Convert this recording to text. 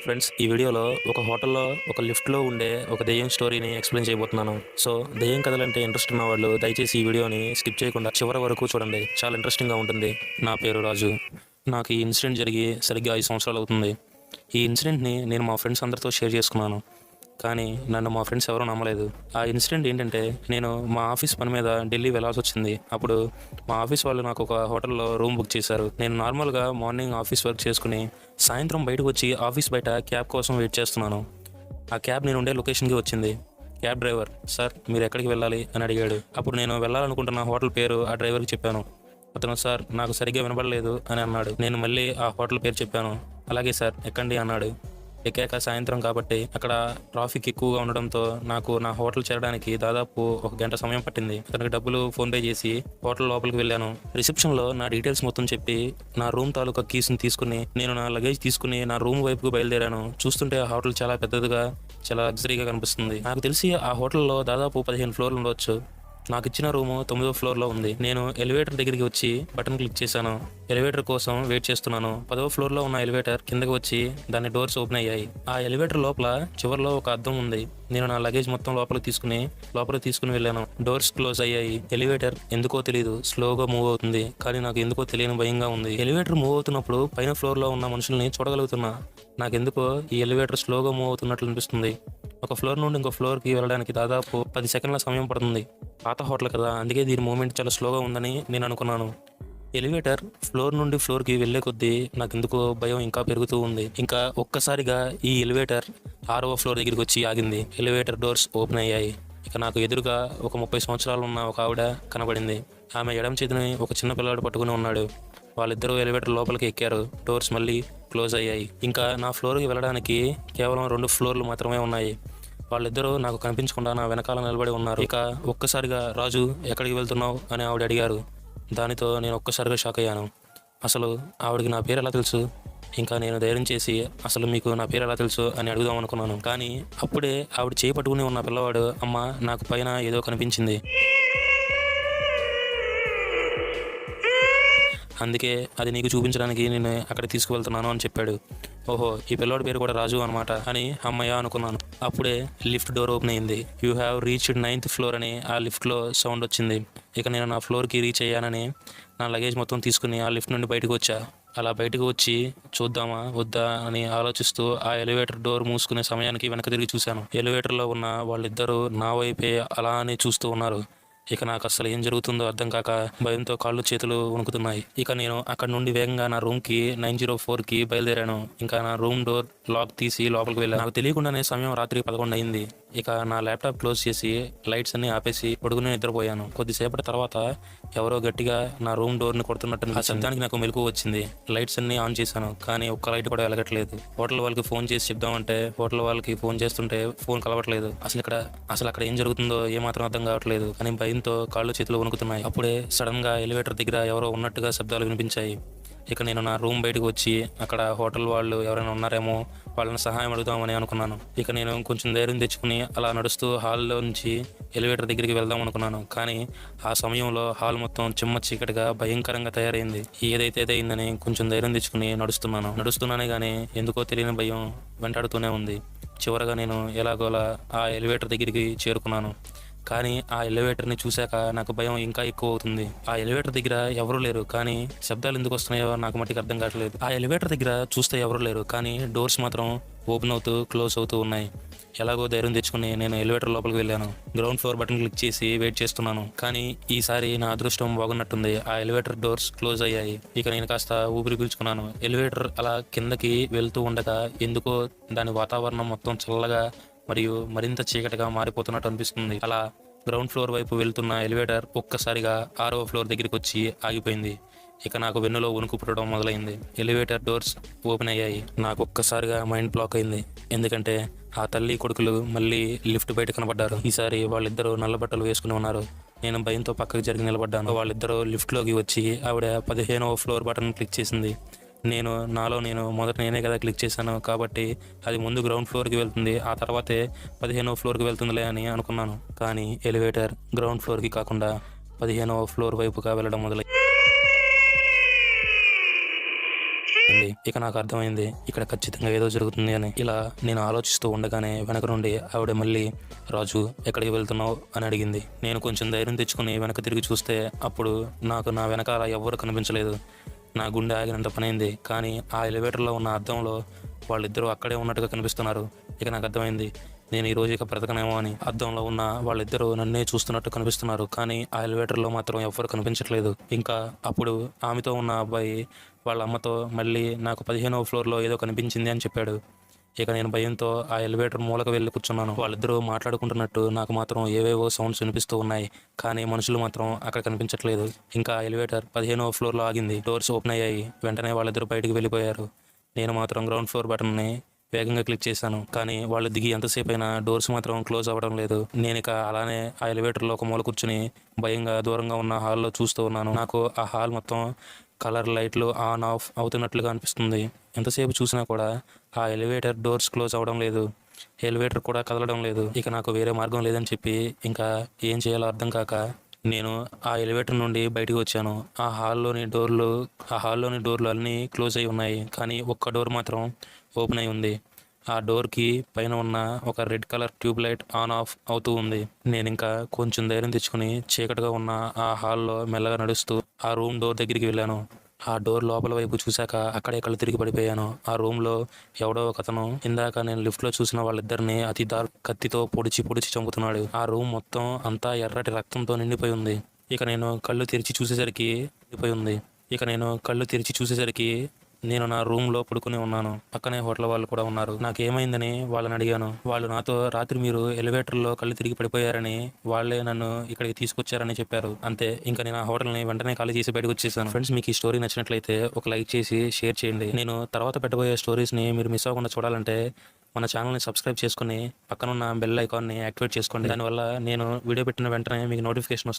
Friends, ఈ వీడియోలో ఒక హోటల్లో ఒక లిఫ్ట్లో ఉండే ఒక దెయ్యం స్టోరీని ఎక్స్ప్లెయిన్ చేయబోతున్నాను. సో దెయ్యం కథలంటే ఇంట్రెస్ట్ ఉన్న వాళ్ళు దయచేసి ఈ వీడియోని స్కిప్ చేయకుండా చివరి వరకు చూడండి. చాలా ఇంట్రెస్టింగ్గా ఉంటుంది. నా పేరు రాజు. నాకు ఈ ఇన్సిడెంట్ జరిగి సరిగ్గా 5 సంవత్సరాలు అవుతుంది. ఈ ఇన్సిడెంట్ని నేను మా ఫ్రెండ్స్ అందరితో షేర్ చేసుకున్నాను, కానీ నన్ను మా ఫ్రెండ్స్ ఎవరూ నమ్మలేదు. ఆ ఇన్సిడెంట్ ఏంటంటే, నేను మా ఆఫీస్ పని మీద ఢిల్లీ వెళ్ళాల్సి వచ్చింది. అప్పుడు మా ఆఫీస్ వాళ్ళు నాకు ఒక హోటల్లో రూమ్ బుక్ చేశారు. నేను నార్మల్గా మార్నింగ్ ఆఫీస్ వర్క్ చేసుకుని సాయంత్రం బయటకు వచ్చి ఆఫీస్ బయట క్యాబ్ కోసం వెయిట్ చేస్తున్నాను. ఆ క్యాబ్ నేను ఉండే లొకేషన్కి వచ్చింది. క్యాబ్ డ్రైవర్, సార్ మీరు ఎక్కడికి వెళ్ళాలి అని అడిగాడు. అప్పుడు నేను వెళ్ళాలనుకుంటున్న హోటల్ పేరు ఆ డ్రైవర్కి చెప్పాను. అతను, సార్ నాకు సరిగ్గా వినబడలేదు అని అన్నాడు. నేను మళ్ళీ ఆ హోటల్ పేరు చెప్పాను. అలాగే సార్ ఎక్కండి అన్నాడు. ఎక్కాక సాయంత్రం కాబట్టి అక్కడ ట్రాఫిక్ ఎక్కువగా ఉండడంతో నాకు నా హోటల్ చేరడానికి దాదాపు 1 గంట సమయం పట్టింది. అతనికి డబ్బులు ఫోన్పే చేసి హోటల్ లోపలికి వెళ్ళాను. రిసెప్షన్లో నా డీటెయిల్స్ మొత్తం చెప్పి నా రూమ్ తాలూకా కీస్ని తీసుకుని నేను నా లగేజ్ తీసుకుని నా రూమ్ వైపుకు బయలుదేరాను. చూస్తుంటే ఆ హోటల్ చాలా పెద్దదిగా, చాలా లగ్జరీగా కనిపిస్తుంది. నాకు తెలిసి ఆ హోటల్లో దాదాపు 15 ఫ్లోర్లు ఉండవచ్చు. నాకు ఇచ్చిన రూము 9వ ఫ్లోర్లో ఉంది. నేను ఎలివేటర్ దగ్గరికి వచ్చి బటన్ క్లిక్ చేశాను. ఎలివేటర్ కోసం వెయిట్ చేస్తున్నాను. 10వ ఫ్లోర్లో ఉన్న ఎలివేటర్ కిందకి వచ్చి దాని డోర్స్ ఓపెన్ అయ్యాయి. ఆ ఎలివేటర్ లోపల చివరిలో ఒక అద్దం ఉంది. నేను నా లగేజ్ మొత్తం లోపలికి తీసుకుని వెళ్ళాను. డోర్స్ క్లోజ్ అయ్యాయి. ఎలివేటర్ ఎందుకో తెలియదు స్లోగా మూవ్ అవుతుంది, కానీ నాకు ఎందుకో తెలియని భయంగా ఉంది. ఎలివేటర్ మూవ్ అవుతున్నప్పుడు పైన ఫ్లోర్లో ఉన్న మనుషుల్ని చూడగలుగుతున్నా. నాకెందుకో ఈ ఎలివేటర్ స్లోగా మూవ్ అవుతున్నట్లు అనిపిస్తుంది. ఒక ఫ్లోర్ నుండి ఇంకో ఫ్లోర్కి వెళ్ళడానికి దాదాపు 10 సెకండ్ల సమయం పడుతుంది. పాత హోటల్ కదా, అందుకే దీని మూమెంట్ చాలా స్లోగా ఉందని నేను అనుకున్నాను. ఎలివేటర్ ఫ్లోర్ నుండి ఫ్లోర్కి వెళ్ళే కొద్దీ నాకు ఎందుకో భయం ఇంకా పెరుగుతూ ఉంది. ఇంకా ఒక్కసారిగా ఈ ఎలివేటర్ 6వ ఫ్లోర్ దగ్గరికి వచ్చి ఆగింది. ఎలివేటర్ డోర్స్ ఓపెన్ అయ్యాయి. ఇక నాకు ఎదురుగా ఒక 30 సంవత్సరాలు ఉన్న ఒక ఆవిడ కనబడింది. ఆమె ఎడమ చేతిని ఒక చిన్న పిల్లాడు పట్టుకుని ఉన్నాడు. వాళ్ళిద్దరూ ఎలివేటర్ లోపలికి ఎక్కారు. డోర్స్ మళ్ళీ క్లోజ్ అయ్యాయి. ఇంకా నా ఫ్లోర్కి వెళ్ళడానికి కేవలం 2 ఫ్లోర్లు మాత్రమే ఉన్నాయి. వాళ్ళిద్దరూ నాకు కనిపించకుండా నా వెనకాల నిలబడి ఉన్నారు. ఇక ఒక్కసారిగా, రాజు ఎక్కడికి వెళ్తున్నావు అని ఆవిడ అడిగారు. దానితో నేను ఒక్కసారిగా షాక్ అయ్యాను. అసలు ఆవిడకి నా పేరు ఎలా తెలుసు? ఇంకా నేను ధైర్యం చేసి, అసలు మీకు నా పేరు ఎలా తెలుసు అని అడుగుదాం అనుకున్నాను. కానీ అప్పుడే ఆవిడ చేయి పట్టుకుని ఉన్న పిల్లవాడు, అమ్మ నాకు పైన ఏదో కనిపించింది, అందుకే అది నీకు చూపించడానికి నేను అక్కడ తీసుకువెళ్తున్నాను అని చెప్పాడు. ఓహో, ఈ పిల్లోడి పేరు కూడా రాజు అనమాట అని అమ్మయ్య అనుకున్నాను. అప్పుడే లిఫ్ట్ డోర్ ఓపెన్ అయింది. You have reached 9th floor అని ఆ లిఫ్ట్లో సౌండ్ వచ్చింది. ఇక నేను నా ఫ్లోర్కి రీచ్ అయ్యానని నా లగేజ్ మొత్తం తీసుకుని ఆ లిఫ్ట్ నుండి బయటకు వచ్చా. అలా బయటకు వచ్చి చూద్దామా వద్దా అని ఆలోచిస్తూ ఆ ఎలివేటర్ డోర్ మూసుకునే సమయానికి వెనక తిరిగి చూశాను. ఎలివేటర్లో ఉన్న వాళ్ళిద్దరూ నా వైపే అలానే చూస్తూ ఉన్నారు. ఇక నాకు అసలు ఏం జరుగుతుందో అర్థం కాక భయంతో కాళ్ళు చేతులు వణుకుతున్నాయి. ఇక నేను అక్కడ నుండి వేగంగా నా రూమ్కి 904కి బయలుదేరాను. ఇంకా నా రూమ్ డోర్ లాక్ తీసి లోపలికి వెళ్ళాను. నాకు తెలియకుండానే సమయం రాత్రి 11 అయింది. ఇక నా ల్యాప్టాప్ క్లోజ్ చేసి లైట్స్ అన్ని ఆపేసి పడుకుని నిద్రపోయాను. కొద్దిసేపటి తర్వాత ఎవరో గట్టిగా నా రూమ్ డోర్ని కొడుతున్నట్టు ఆ శబ్దానికి నాకు మెలకువ వచ్చింది. లైట్స్ అన్ని ఆన్ చేశాను, కానీ ఒక్క లైట్ కూడా వెలగట్లేదు. హోటల్ వాళ్ళకి ఫోన్ చేసి చెప్దామంటే హోటల్ వాళ్ళకి ఫోన్ చేస్తుంటే ఫోన్ కలవట్లేదు. అసలు అక్కడ ఏం జరుగుతుందో ఏమాత్రం అర్థం కావట్లేదు. కానీ భయంతో కాళ్ళు చేతులు వణుకుతున్నాయి. అప్పుడే సడన్ గా ఎలివేటర్ దగ్గర ఎవరో ఉన్నట్టుగా శబ్దాలు వినిపించాయి. ఇక నేను నా రూమ్ బయటకు వచ్చి అక్కడ హోటల్ వాళ్ళు ఎవరైనా ఉన్నారేమో వాళ్ళని సహాయం అడుగుదామని అనుకున్నాను. ఇక నేను కొంచెం ధైర్యం తెచ్చుకుని అలా నడుస్తూ హాల్లో నుంచి ఎలివేటర్ దగ్గరికి వెళ్దాం అనుకున్నాను. కానీ ఆ సమయంలో హాల్ మొత్తం చిమ్మ చీకటిగా భయంకరంగా తయారైంది. ఏదైతే అయిందని కొంచెం ధైర్యం తెచ్చుకుని నడుస్తున్నానే కానీ ఎందుకో తెలియని భయం వెంటాడుతూనే ఉంది. చివరగా నేను ఎలాగోలా ఆ ఎలివేటర్ దగ్గరికి చేరుకున్నాను. కానీ ఆ ఎలివేటర్ని చూశాక నాకు భయం ఇంకా ఎక్కువ అవుతుంది. ఆ ఎలివేటర్ దగ్గర ఎవరూ లేరు, కానీ శబ్దాలు ఎందుకు వస్తున్నాయో నాకు మట్టికి అర్థం కావట్లేదు. ఆ ఎలివేటర్ దగ్గర చూస్తే ఎవరూ లేరు, కానీ డోర్స్ మాత్రం ఓపెన్ అవుతూ క్లోజ్ అవుతూ ఉన్నాయి. ఎలాగో ధైర్యం తెచ్చుకుని నేను ఎలివేటర్ లోపలికి వెళ్ళాను. గ్రౌండ్ ఫ్లోర్ బటన్ క్లిక్ చేసి వెయిట్ చేస్తున్నాను. కానీ ఈసారి నా అదృష్టం బాగున్నట్టుంది. ఆ ఎలివేటర్ డోర్స్ క్లోజ్ అయ్యాయి. ఇక నేను కాస్త ఊపిరి పీల్చుకున్నాను. ఎలివేటర్ అలా కిందకి వెళ్తూ ఉండగా ఎందుకో దాని వాతావరణం మొత్తం చల్లగా మరియు మరింత చీకటిగా మారిపోతున్నట్టు అనిపిస్తుంది. అలా గ్రౌండ్ ఫ్లోర్ వైపు వెళ్తున్న ఎలివేటర్ ఒక్కసారిగా 6వ ఫ్లోర్ దగ్గరికి వచ్చి ఆగిపోయింది. ఇక నాకు వెన్నులో వణుకు పుట్టడం మొదలైంది. ఎలివేటర్ డోర్స్ ఓపెన్ అయ్యాయి. నాకు ఒక్కసారిగా మైండ్ బ్లాక్ అయింది. ఎందుకంటే ఆ తల్లి కొడుకులు మళ్ళీ లిఫ్ట్ బయట కనబడ్డారు. ఈసారి వాళ్ళిద్దరూ నల్ల బట్టలు వేసుకుని ఉన్నారు. నేను భయంతో పక్కకి జరిగి నిలబడ్డాను. వాళ్ళిద్దరూ లిఫ్ట్లోకి వచ్చి ఆవిడ 15వ ఫ్లోర్ బటన్ క్లిక్ చేసింది. నేను మొదట నేనే కదా క్లిక్ చేశాను, కాబట్టి అది ముందు గ్రౌండ్ ఫ్లోర్కి వెళ్తుంది, ఆ తర్వాతే 15వ ఫ్లోర్కి వెళ్తుందిలే అని అనుకున్నాను. కానీ ఎలివేటర్ గ్రౌండ్ ఫ్లోర్కి కాకుండా 15వ ఫ్లోర్ వైపుగా వెళ్ళడం మొదలైంది. ఇక నాకు అర్థమైంది ఇక్కడ ఖచ్చితంగా ఏదో జరుగుతుంది అని. ఇలా నేను ఆలోచిస్తూ ఉండగానే వెనక నుండి ఆవిడ మళ్ళీ రాజు ఎక్కడికి వెళ్తున్నావు అని అడిగింది. నేను కొంచెం ధైర్యం తెచ్చుకుని వెనక తిరిగి చూస్తే అప్పుడు నాకు నా వెనకాల ఎవ్వరు కనిపించలేదు. నా గుండె ఆగినంత పనైంది. కానీ ఆ ఎలివేటర్లో ఉన్న అద్దంలో వాళ్ళిద్దరూ అక్కడే ఉన్నట్టుగా కనిపిస్తున్నారు. ఇక నాకు అర్థమైంది నేను ఈరోజు ఇక బ్రతకనేమో అని. అద్దంలో ఉన్న వాళ్ళిద్దరూ నన్నే చూస్తున్నట్టు కనిపిస్తున్నారు. కానీ ఆ ఎలివేటర్లో మాత్రం ఎవ్వరు కనిపించట్లేదు. ఇంకా అప్పుడు ఆమెతో ఉన్న అబ్బాయి వాళ్ళ అమ్మతో మళ్ళీ నాకు 15వ ఫ్లోర్లో ఏదో కనిపించింది అని చెప్పాడు. ఇక నేను భయంతో ఆ ఎలివేటర్ మూలకు వెళ్ళి కూర్చున్నాను. వాళ్ళిద్దరూ మాట్లాడుకుంటున్నట్టు నాకు మాత్రం ఏవేవో సౌండ్స్ వినిపిస్తూ ఉన్నాయి. కానీ మనుషులు మాత్రం అక్కడ కనిపించట్లేదు. ఇంకా ఎలివేటర్ 15వ ఫ్లోర్లో ఆగింది. డోర్స్ ఓపెన్ అయ్యాయి. వెంటనే వాళ్ళిద్దరూ బయటికి వెళ్ళిపోయారు. నేను మాత్రం గ్రౌండ్ ఫ్లోర్ బటన్ని వేగంగా క్లిక్ చేశాను. కానీ వాళ్ళు దిగి ఎంతసేపు అయినా డోర్స్ మాత్రం క్లోజ్ అవ్వడం లేదు. నేను ఇక అలానే ఆ ఎలివేటర్లో ఒక మూల కూర్చుని భయంగా దూరంగా ఉన్న హాల్లో చూస్తూ ఉన్నాను. నాకు ఆ హాల్ మొత్తం కలర్ లైట్లు ఆన్ ఆఫ్ అవుతున్నట్లుగా అనిపిస్తుంది. ఎంతసేపు చూసినా కూడా ఆ ఎలివేటర్ డోర్స్ క్లోజ్ అవ్వడం లేదు. ఎలివేటర్ కూడా కదలడం లేదు. ఇక నాకు వేరే మార్గం లేదని చెప్పి ఇంకా ఏం చేయాలో అర్థం కాక నేను ఆ ఎలివేటర్ నుండి బయటికి వచ్చాను. ఆ హాల్లోని డోర్లు అన్నీ క్లోజ్ అయి ఉన్నాయి. కానీ ఒక్క డోర్ మాత్రం ఓపెన్ అయి ఉంది. ఆ డోర్కి పైన ఉన్న ఒక red colour tube light on off అవుతూ ఉంది. నేను ఇంకా కొంచెం ధైర్యం తెచ్చుకుని చీకటిగా ఉన్న ఆ హాల్లో మెల్లగా నడుస్తూ ఆ రూమ్ డోర్ దగ్గరికి వెళ్ళాను. ఆ డోర్ లోపల వైపు చూశాక అక్కడే కళ్ళు తిరిగి పడిపోయాను. ఆ రూమ్లో ఎవడో ఒకతను ఇందాక నేను లిఫ్ట్లో చూసిన వాళ్ళిద్దరిని అతి కత్తితో పొడిచి చంపుతున్నాడు. ఆ రూమ్ మొత్తం అంతా ఎర్రటి రక్తంతో నిండిపోయి ఉంది. ఇక నేను కళ్ళు తెరిచి చూసేసరికి నేను నా రూమ్లో పడుకుని ఉన్నాను. పక్కనే హోటల్ వాళ్ళు కూడా ఉన్నారు. నాకేమైందని వాళ్ళని అడిగాను. వాళ్ళు నాతో రాత్రి మీరు ఎలివేటర్లో కళ్ళు తిరిగి పడిపోయారని వాళ్ళే నన్ను ఇక్కడికి తీసుకొచ్చారని చెప్పారు. అంతే, ఇంకా నేను ఆ హోటల్ని వెంటనే ఖాళీ చేసి బయటకు వచ్చేసాను. ఫ్రెండ్స్, మీకు ఈ స్టోరీ నచ్చినట్లయితే ఒక లైక్ చేసి షేర్ చేయండి. నేను తర్వాత పెట్టబోయే స్టోరీస్ని మీరు మిస్ అవ్వకుండా చూడాలంటే మన ఛానల్ని సబ్స్క్రైబ్ చేసుకుని పక్కనున్న బెల్ ఐకాన్ని యాక్టివేట్ చేసుకోండి. దానివల్ల నేను వీడియో పెట్టిన వెంటనే మీకు నోటిఫికేషన్ వస్తుంది.